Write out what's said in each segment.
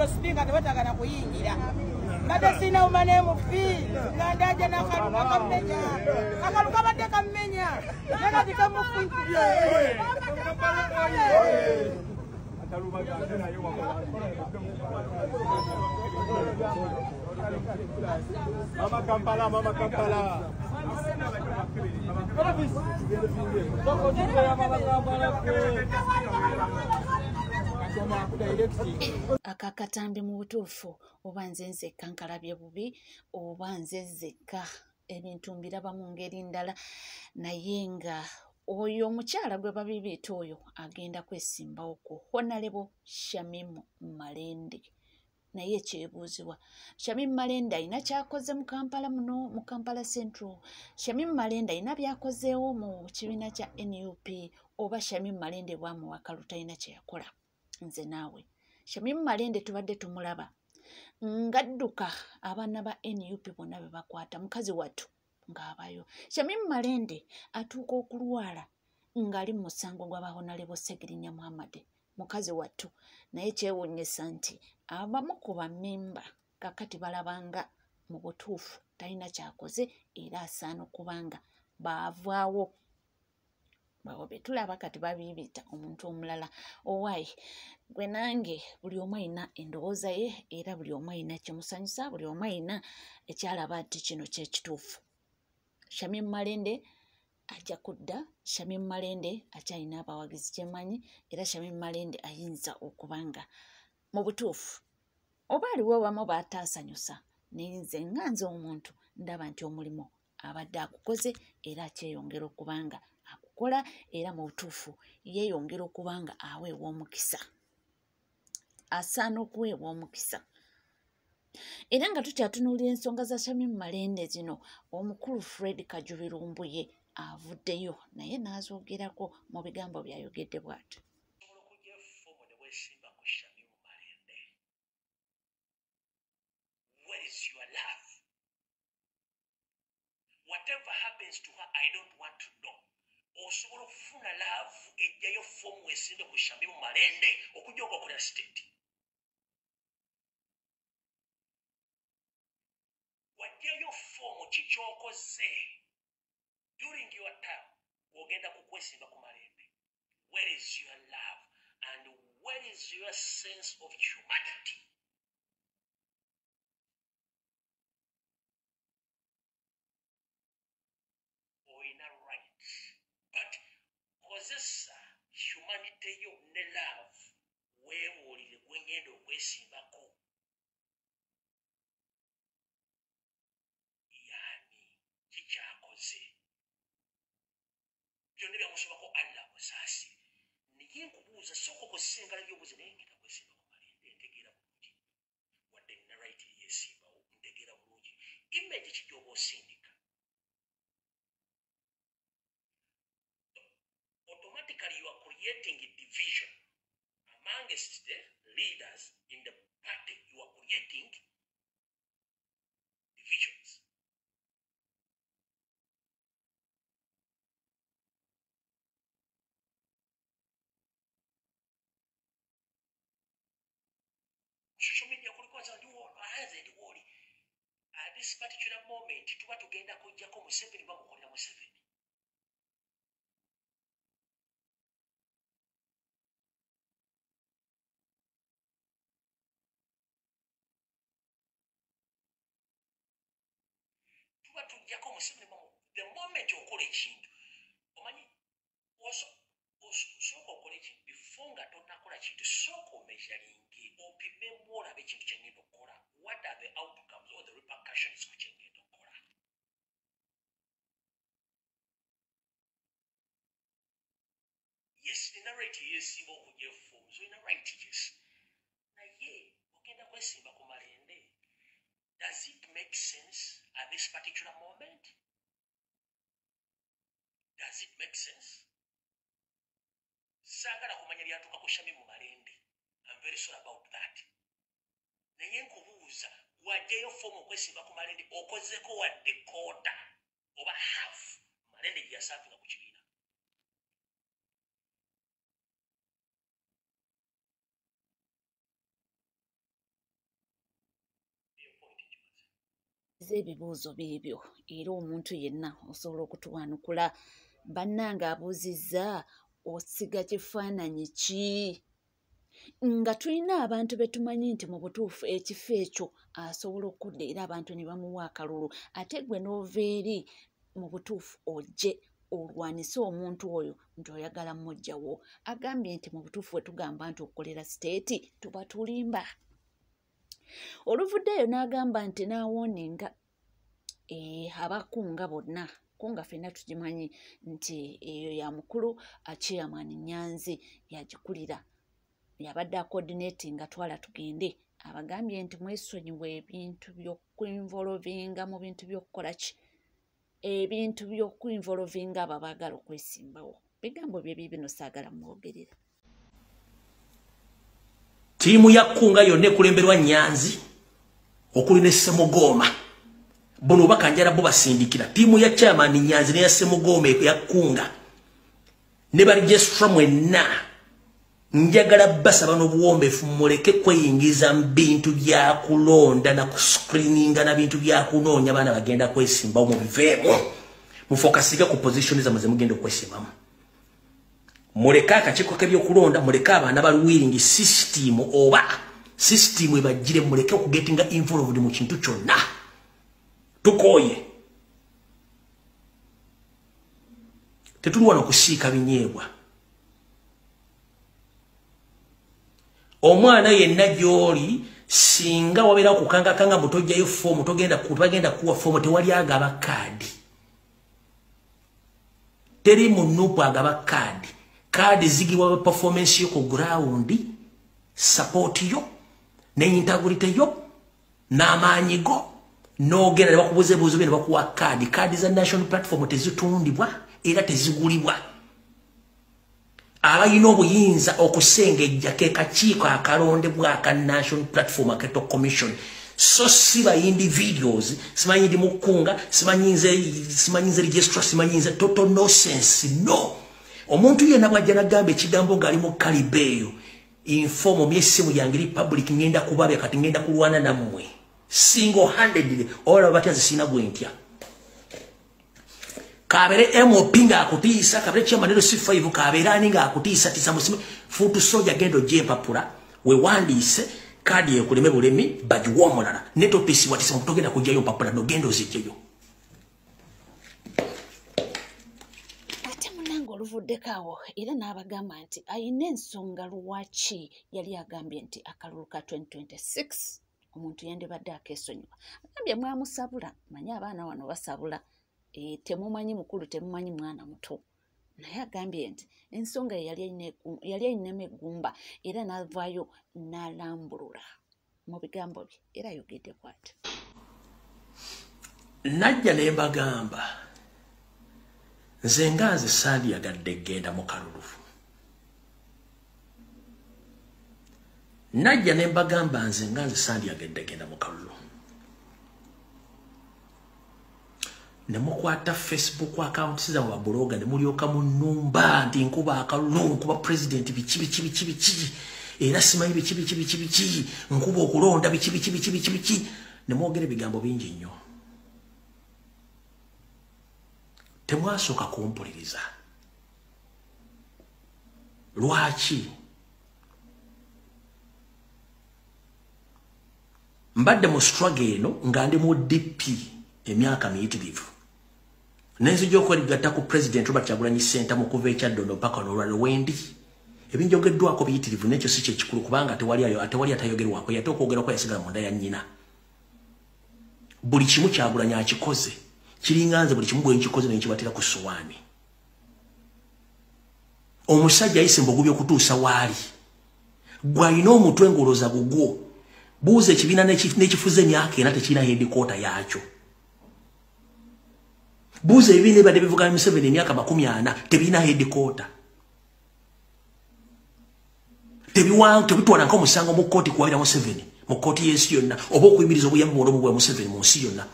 control speaker tebatagana kuyingira mbadde sina umane mufi nga ndaje n'akaluka kammenya akaluka badde kammenya nakati kamukwikira Mama Kampala. Akakatambi mu butuufu oba nze nzekka nkalabye bubi oba nze nzekka ebintu mbiraba mu ngeri ndala naye nga oyo omukyala gwe babibiita oyo agenda kwesimbawo ku Honorable Shamim Malende. Naye ekyebuuzibwa Shamim Malende alina kyakoze mu Kampala muno mu Kampala Central. Shamim Malende alina byakozeewo mu kibiina kya NUP oba Shamim Malende bwamuwa akalu talina kye yakola. Nze naawe Shamim Malende tubadde tumulaba ng'adduka abaana ba NUP bonna be bakwata mukazi wattu ng'abayo. Shamim Malende atuuka okulwala ng'ali mu musango gw'aba Honorable Segirinya Muhammad mukazi wattu, naye kyewuunyisa nti abamu ku bammemba kakati balabanga mu butuufu talina kyakoze era asaana okubanga baavaawo. Bawo betulaba kati babibiita omuntu omulala. Owaayi gwe nange buli omu alina endowooza ye era buli omu alina kimusanyusa, buli omu alina ekyalaba nti kino kyekituufu. Shamim Malende ajja kudda. Shamim Malende akyalina abawagizi kyemanyi era Shamim Malende ayinza okubanga mu butuufu oba aliwo abamu bataasanyusa naye nze nga nze omuntu ndaba nti omulimu abadde agukoze era akyeyongera okubanga akukola era mu butuufu yeeyongera okubanga aweebwa omukisa, asaana okuweebwa omukisa. Era nga tukyatunuulira ensonga za Shamim Malende zino, omukulu Fred Kajubirumbuye avuddeyo naye n'azoogerako mu bigambo byayogedde bw'ati. Whatever happens to her, I don't want to know. Osobola okufuna laavu ejjayo foomu weesimbe ku Shamim Malende okujja okukola state. Wajjayo foomu kikyokoze during your time ogenda kukwesimba ku Malende. Where is your love and where is your sense of humanity? Oina right, but kozesa humanity yo ne love weewulire gwengenda okwesimbako. Yani kikyakoze byonna byamusobako Allah musaasi naye nkubuuza sooka okusengala byobuuze naye ngenda kwesimba ku Malende ntegeera bulungi wadde nina right yeesimbawo ntegeera bulungi image kijja oba osindika automatically you are creating a division amongst the leaders in the party. You are creating divisions. Social media kulikoza ndiwoli at this particular moment tuba tugenda kujjako Museveni bamukolera Museveni. Tuba tujjako Museveni the moment okola ekintu omanyi osooka okola ekintu before nga tonakola kintu sooka omeasuringe opimemu olabe ekintu kyengenda okukola what are the outcomes or the repercussions ku kyengenda okukola. Yes, nina right yeesimba okujja efoomu so nina right yes naye ogenda kwesimba ku Malende. Does it make sense at this particular moment? Does it make sense? Saagala kumanya byatuuka ku Shamim Malende. I'm very sorry about that. Naye nkubuuza wajjayo foomu okwesimba ku Malende okozeko wadde koota oba half Malende gye yasaafinga ku kibiina. tubuuze ebibuuzo biibyo era omuntu yenna osobola okutuwanukula bannange abuuzizza osiga kifaananyi ki nga tulina abantu betumanyi nti mu butuufu ekifo ekyo asobola okudda era abantu ne bamuwa akalulu ate gwe n'ova eri mu butuufu ojje olwanise omuntu oyo nti oyagala mmujjawo agambye nti mu butuufu we tugamba nti okukolera siteeti tuba tulimba oluvuddeeyo n'agamba nti naawooninga abakunga bonna kunga ffenna tugimanyi nti eyo ya mukulu chairman Nyanzi yagikulira yabadde coordinating twala tugende abagambye nti mwesonyiwe ebintu by'okwinvolovinga mu bintu by'okukola ki ebintu by'okwinvolovinga abo abaagala okwesimbawo bigambo bye bibino saagala mwogerera tiimu ya kunga yonna ekulemberwa Nyanzi okuli ne Ssemugoma bono bakanjala bo basindikira tiimu ya chairman Nyanzi ne ya Ssemugoma ya kunga ne baregistra mwenna njagala basaba n'obuwombeefu muleke kweyingiza mu bintu bya kulonda na kuscreeninga na bintu bya kunoonya baana bagenda kwesimbawo mu biveemu mufokasiga ku position za mugenda okwesimbamu muleka akakiiko k'ebyokulonda muleka abaana baluwiringi system oba system ebagire muleke okugetinga involved mu kintu kyonna tukoye tetuli wano kusiika binyeebwa omwana yenna gy'oli singa wabeera okukangakanga mutojjayo foomu tubagenda kuwa foomu tewali agaba kaadi teri munupu agaba kaadi kaadi zigibwa performance yo ku ground support yo ne integrity yo n'amaanyi go n'ogenda ne bakubuza ebibuuzo bye ne bakuwa kaadi za national platform tezitundibwa era tezigulibwa abayina obuyinza okusengejja ke kakiiko akalondebwa aka national platform aketo commission so si ba individuals simanyi ndi mukunga simanyi nze registra simanyi nze total nonsense no omuntu yenna bw'ajja n'agamba ekigambo ng'ali mu kalibeeyo inform myesimu yange eri public ngenda kubabya kati ngenda kulwana nammwe single handedly olaba batya nze sina gwe ntya kabere MOP nga akutiisa kabere chairman C5 kabere ani nga akutiisa tisa musime futu soja gendo je papula we wandiise kadi ekuleme bulemi bajuwa omulala netopisi watisa mutogenda kujjayo papula no gendo zijjeyo ate munango oluvuddekawo era n'abagamba nti ayina ensonga lwaki yali agambye nti akalulu ka 2026 omuntu yandibadde akeesonyiwa agambye mwamusabula manyi abaana wano basabula temumanyi mukulu temumanyi mwana muto naye agambye nti ensonga yali ayinamu eggumba era n'avaayo n'alambulula mu bigambo bye era ayogedde bw'ati najja ne mbagamba nze nga nze sandyagadde genda mu kalulu najja ne mbagamba nze nga nze sandyagadde genda mu kalulu ne mukwata Facebook account za wa bloga ne mulyoka mu nnumba nti nkuba akalulu nkuba president bichi era simanyi bichi nkuba okulonda bichi ne mwogere bigambo bingi nnyo temwasooka kumpuliriza lwaki mbadde mu struggle eno nga ndi mu DP emyaka miyitirivu nenzija okwerigatta ku president Robert Kyagulanyi Center mu kuva ekyaddondo mpaka n'olwalo wendi ebinjogeddwako biyitirivu n'ekyo si kyekikulu kubanga atewali atayogerwako yate okwogerako yasigala munda ya nnyina buli kimu Kyagulanyi akikoze kiringa nze buli kimu bwe nkikoze ne nkibatira ku ssowaani omusajja ayise mbogu by'okutuusa waali gw'alina omutwe ng'olooza gugwo buuza ekibiina n'ekifuze emyaka era tekirina headquarter yakyo buuza ebibiina ebadde bivuga Museveni emyaka 40 tebirina headquarter tebitwala nk'omusango mu kkooti kuwabira Museveni mu kkooti y'ensi yonna oba okuyimiriza obuyambi mu bwa Museveni mu nsi yonna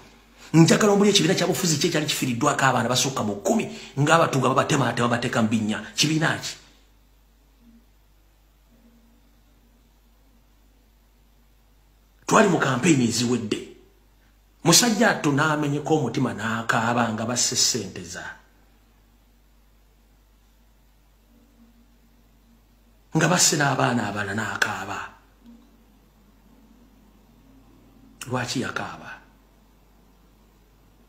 njagala omuli ekibiina kyabufuzi kye kyali kifiiriddwako abaana basukka mu 10 ng'abatunga babatematema bateeka mu binnya kibiina ki twali mu kampeyini eziwedde musajja tunaamenyeko omutima n'akaaba nga basse ssente za nga basse n'abaana abala n'akaaba. Lwaki yakaaba?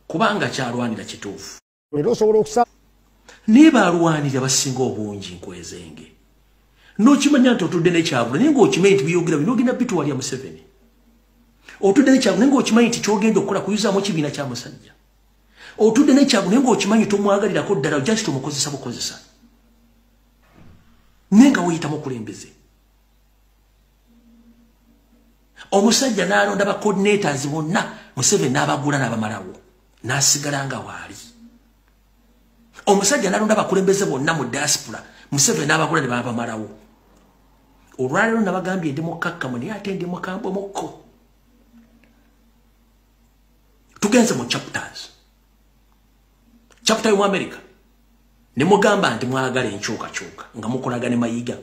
Kubanga kyalwanira kituufu. Naye baalwanira basinga obungi nkwezenge. N'okimanya nti otudde n'ekyabula naye ng'okimanyi nti byogera binogenda bituwalya Museveni. Otudde n'ekyabula naye ng'okimanyi nti kyogenda okukola kuyuzaamu ekibiina kya musajja. Otudde n'ekyabula naye ng'okimanyi tomwagalirako ddala just omukozesa bukozesa. Naye nga weeyitamu okulembeze. Omusajja n'alonda ba coordinators bonna Museveni n'abagula n'abamalawo n'asigala nga waali. Omusajja n'alonda abakulembeze bonna mu diaspora Museveni n'abagula ne babamalawo. Olwaleero nabagambye ndi mukkakkamu naye ate ndi mukambwe mukko. Tugenze mu chapters. Chapter y'omu America ne mugamba nti mwagala enkyukakyuka nga mukolaga ne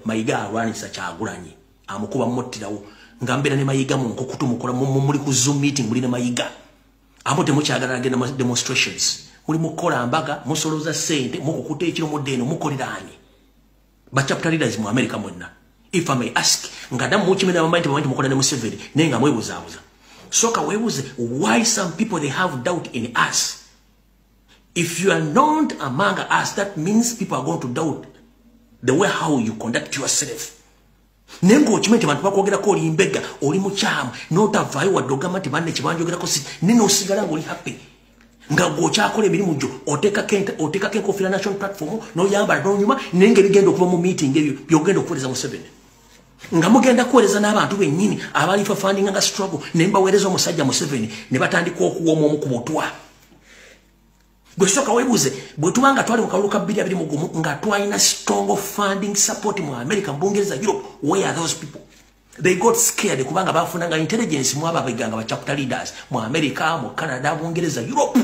Mayiga alwanisa Kyagulanyi amukuba muttirawo nga mbeera ne Mayiga mu nkukutu mukola muli ku Zoom meeting muli ne Mayiga amo temukyagala agenda demonstrations muli mukola mbaga musoloza ssente mukukuta ekiro muddeeno mukoleraani ba chapter leaders mu America mwenna. If I may ask nga damu mukimena bamanyi mukola ne Museveni naye nga mwebuzaabuza soka webuze why some people they have doubt in us. If you are not among us, that means people are going to doubt the way how you conduct yourself. Nengo chimete bantu bakwogera ko oli mbega oli muchamu notavayo wadogama ti banne kibanjogera ko si nino osigala ngo oli happy nga gochakola emirimu jo oteka kenko fila national platform no yamba no nyuma nenge bigenda okuva mu meeting ebyo byogenda okuweleza Museveni nga mugenda kuweleza n'abantu bennyini abali fa funding nga struggle nemba wereza omusajja Museveni ne batandika okuwoma omu ku butwa. Gwe soka webuze bwe tubanga twali mu kalulu ka 2020 nga twalina strong funding support mu America mbungereza Europe. Where are those people? They got scared kubanga bafunanga intelligence mu ababiganga ba chapter leaders mu America mu Canada bungereza Europe.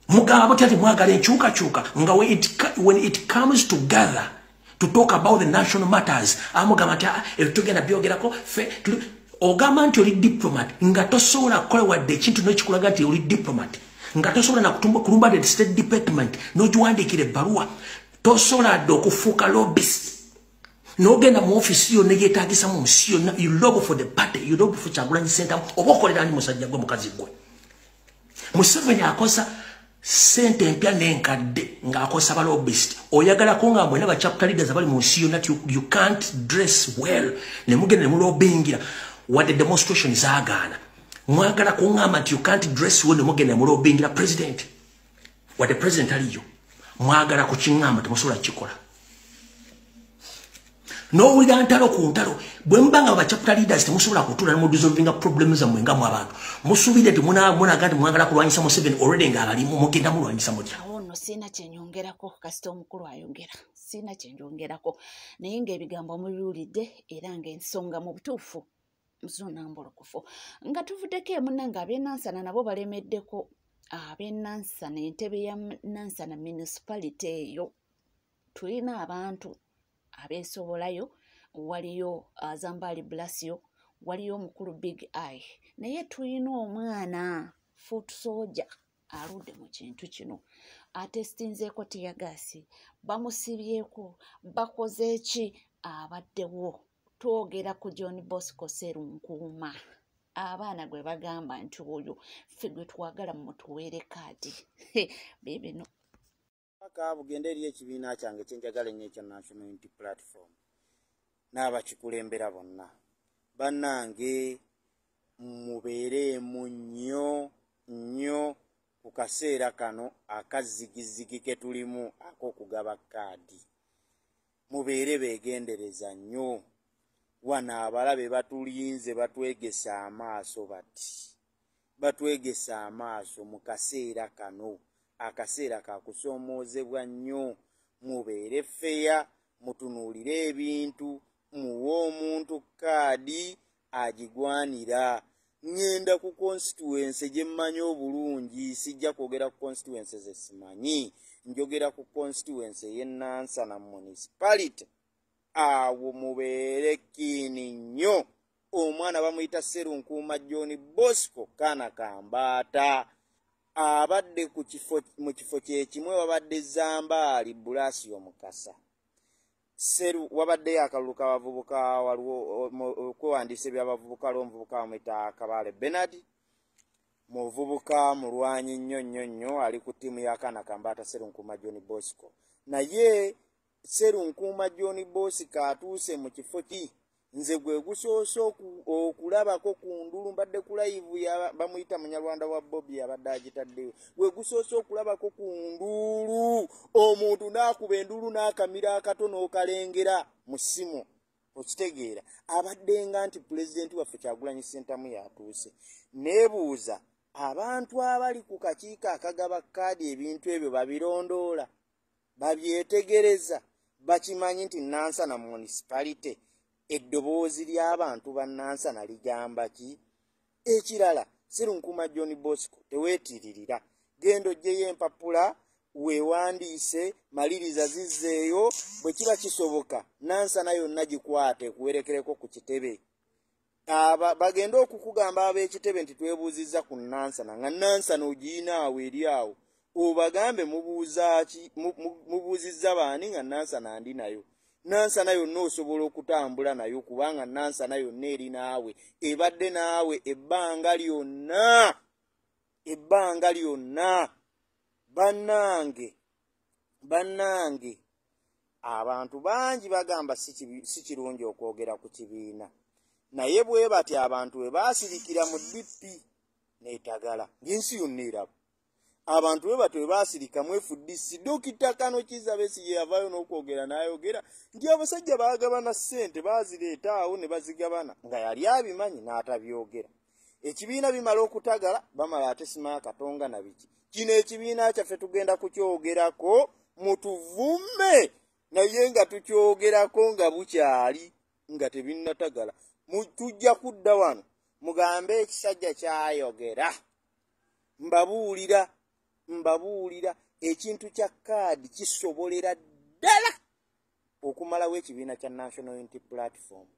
Mugabo tati mwagala enkyukakyuka nga when it comes together to talk about the national matters amugamba nti tugenda byogerako fe ogamba nti oli diplomat nga tosobola kukola wadde ekintu n'ekikulaga nti oli diplomat nga tosobola nakutumba kulumba the state department n'ogiwandiikira ebbaluwa tosobola dde okufuuka lobbyist n'ogenda mu ofisi yonna yeetaagisa mu nsi yonna you lobby for the party you lobby for Kyagulanyi Center oba okolera ni musajja gwe mukazi gwe. Museveni akosa sente empya n'enkadde ng'akosa balobbyist oyagala ko nga mwena ba chapter leaders abali mu nsi yonna you can't dress well ne mugenda ne mulobingira what the demonstration is agana mwagala ko ngamba nti you can't dress well ne mugenda ne mulobingira president what the president aliyo mwagala ku kingamba temusobola kikola no wida ntalo ku ntalo bwe mbanga ba chapter leaders temusobola kutula mu resolving problems amwe nga mu abantu musubire ti muna gati mwagala kulwanyisa Museveni already nga ali mu mugenda mulwanyisa mutya ono sina kyenyongerako kasita omukulu ayongera sina kyenyongerako naye ng'ebigambo mubiwulidde era ng'ensonga mu butuufu muzunambulukufu nga tuvuddeko emunanga ab'enansana nabo balemeddeko ab'enansana entebe ya nansana municipality eyo tulina abantu abeesobolayo waliyo Zambali Blasio waliyo omukulu Big Eye naye tulina omwana foot soldier aludde mu kintu kino atestinzeeko tiyagasi bamusibyeko bakoze ki abaddewo twogera ku John Bosco Serunkuuma abaana gwe bagamba nti oyo ffe gwe twagala mutuweere kaadi bebino bugenda eri ekibiina kyange kyenjagala ennyo ekya National Unity Platform n'abakikulembera bonna bannange mubeereemu nnyo ku kaseera kano akazigizigi ke tulimu ak'okugaba kaadi mubeere beegendereza nnyo wano abalabe batulinze batwegesa amaaso batwegesa amaaso mu kaseera kano akaseera kakusoomoozebwa nnyo mubeere feya mutunuulire ebintu muwe omuntu kaadi agigwanira ngenda ku constituency gye mmanyi obulungi sijja kwogera ku constituency ze simanyi njogera ku constituency y'Enansana municipality awo mubeere kiini nnyo omwana bamuyita Sserunkuuma John Bosco Kana Kambata abadde mu kifo kye kimwe wabadde Zambaali Bulaasio Mukasa. Wabadde akalulu k'abavubuka waliwo kwewandiisa eby'abavubuka l'omuvubuka bamuyita Kabaale Bernard, muvubuka mulwanyi nnyo ali ku ttiimu ya Kana Kambata Sserunkuuma John Bosco. Naye Sserunkuuma John Bosco atuuse mu kifo ki nze gwe gusoose okulabako ku ndulu mbadde ku live bamuyita munyarwanda wa Bobby abadde agitaddeyo, gwe gusoose okulabako ku ndulu omuntu n'akuba endulu n'akamira akatono okalengera mu ssimu okitegeera abadde nga nti pulezidenti waffe Kyagulanyi Ssentamu yatuuse. Neebuuza abantu abali ku kakiiko akagaba kaadi ebintu ebyo babirondoola babyetegereza bakimanyi nti Nansana municipality eddoboozi ly'abantu ba Nansana ligamba ki? Ekirala Sserunkuuma John Bosco teweetiririra, genda ogyeyo empapula weewandiise maliriza zizzeeyo, bwe kiba kisoboka Nansana yonna gikwate kuwerekereko ku kitebe. Bagenda okukugamba ab'ekitebe nti twebuuzizza ku Nansana nga Nansana ogiinaawo eri awo, obagambe mubuuzizza baani nga Nansana ndi nayo. Nansana yonna osobola okutambula nayo kubanga Nansana yonna eri naawe, ebadde naawe ebbanga lyonna. Bannange abantu bangi bagamba si kirungi okwogera ku kibiina, naye bwe bati abantu bwe baasirikira mu DP n'etagala ng'ensi yonna eraba. Abantu bwe bati bwe baasirika mu FDC Dokita Kano Kizza Besigye yavaayo n'okwogera n'ayogera nti abasajja baagabana ssente baazireeta awo ne bazigabana nga yali abimanyi n'atabyogera. Ekibiina bimala okutagala bamala ate Simaa Katonga na biki. Kino ekibiina kyaffe tugenda kukyogerako mutuvume, naye nga tukyogerako nga bukyali nga tebinnatagala. Tujja kudda wano mugambe ekisajja kyayogera. Mbabuulira ekintu kya kaadi kisobolera ddala okumalawo ekibiina kya National Unity Platform.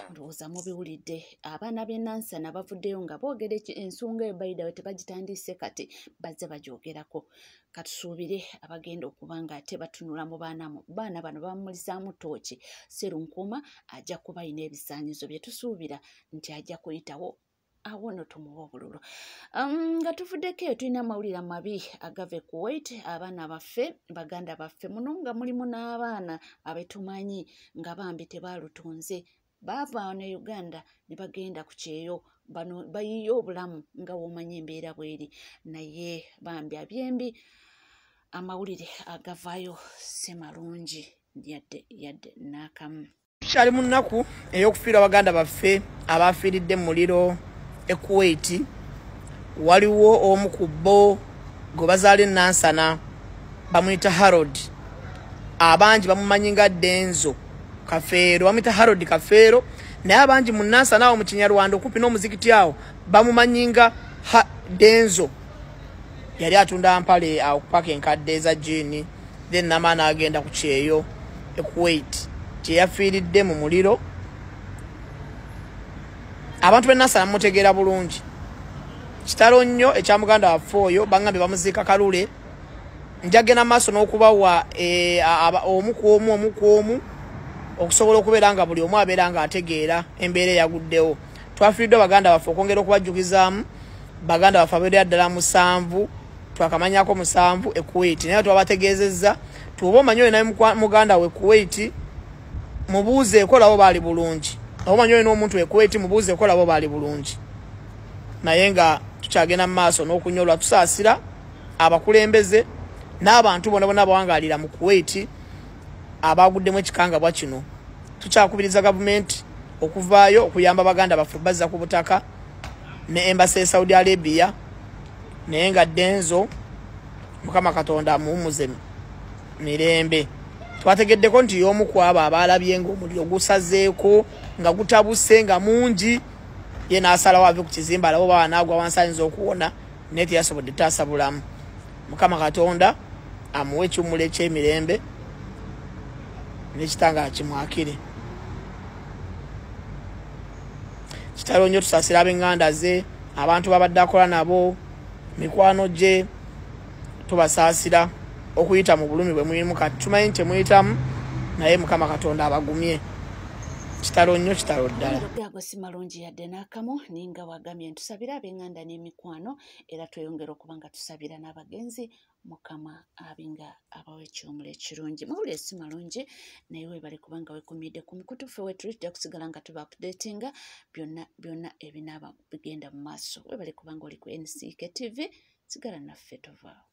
Ndowooza mubiwulidde abaana b'e Nansana bavuddeyo nga boogera ensonga eyo bayidawe tebagitandise kati bazze bagyogerako. Katusuubire abagenda okuba nga ate batunula mu baana bano bamulisaamu tooki. Sserunkuuma ajja kuba ayina ebisaanyizo bye tusuubira nti ajja kuyitawo awo no tumuwa obululu. Nga tuvuddeko eyo tulina amawulire mabi agava e Kuwait. Abaana baffe baganda baffe muno nga mulimu n'abaana abetumanyi nga bambi tebaalutonze baava ne Uganda ne bagenda ku kyeyo bano bayiye obulamu nga womanyi embeera bweri, naye bambi abyembi amawulire agavaayo si malungi yadde n'akamu. Tukyali mu nnaku ey'okufiira baganda baffe abaafiiridde mu muliro e Kuwait. Waliwo omu ku bo gwe bazaala e Nansana bamuyita Harold, abangi bamumanyi nga Denzo Kafeero, bamuyita Harold Kafeero, naye abangi mu Nansana awo mu Kinyarwanda okumpi n'omuzikiti awo bamumanyi nga Denzo. Yali atunda mpale awo kupaka enkadde eza jeeni, then namaana agenda ku kyeyo e Kuwait kyeyafiiridde mu muliro. Abantu b'e Nansana mutegeera bulungi. Kitalo nnyo ekya muganda waffe oyo bangambye bamuziika kalule. Njagenda maaso n'okubawa omu ku omu okusobola okubeera nga buli omu abeera nga ategeera embeera eyaguddewo. Twafiiriddwe baganda baffe okwongera okubajjukizaamu baganda baffe abeera ddala 7 twakamanyako 7 e Kuwait, naye twabategeezezza tuoba omanyi oyo naye muganda we Kuwait mubuuzeeko labo baali bulungi. Omanyi oyo n'omuntu e Kuwait mubuuzeeko labo baali bulungi. Naye nga tukyagenda mu maaso n'okunyolwa tusaasira abakulembeze n'abantu bonna abawangaalira mu Kuwait abaguddemu ekikangabwa kino. Tukyakubiriza gavumenti okuvaayo okuyamba baganda baffe bazza ku butaka ne embassy ya Saudi Arabia, naye nga Denzo Mukama Katonda amuwumuze mirembe. Twategeddeko nti y'omu ku abo abaalabye ng'omuliro gusazeeko nga gutabuse nga mungi, ye n'asalawo ave ku kizimba alabo baba naagwa wansi ayinza okuwona naye teyasobodde taasa bulamu. Mukama Katonda amuwe ekiwummulo eky'emirembe n'ekitanga kimwakire. kitalo nnyo tusaasira ab'eŋŋanda ze abantu babadde akola nabo mikwano gye tubasaasira okuyita mu bulumi bwe mulimu kati tumanyi nti temuyitamu naye mukama katonda abagumye kitalo nnyo kitalo ddala gago si malungi yadde n'akamu ninga wagambye ntusabira ab'eŋŋanda n'emikwano era tweyongera okuba nga tusabira n'abagenzi mukama abinga abawa ekyomula ekirungi mawulire si malungi naye webale kubanga wekumidde ku mukutufe wetulidde kusigala nga tuba updatinga byonna ebinaaba bigenda mu maaso webale kubanga oli ku NCK TV sigala naffe tovaawo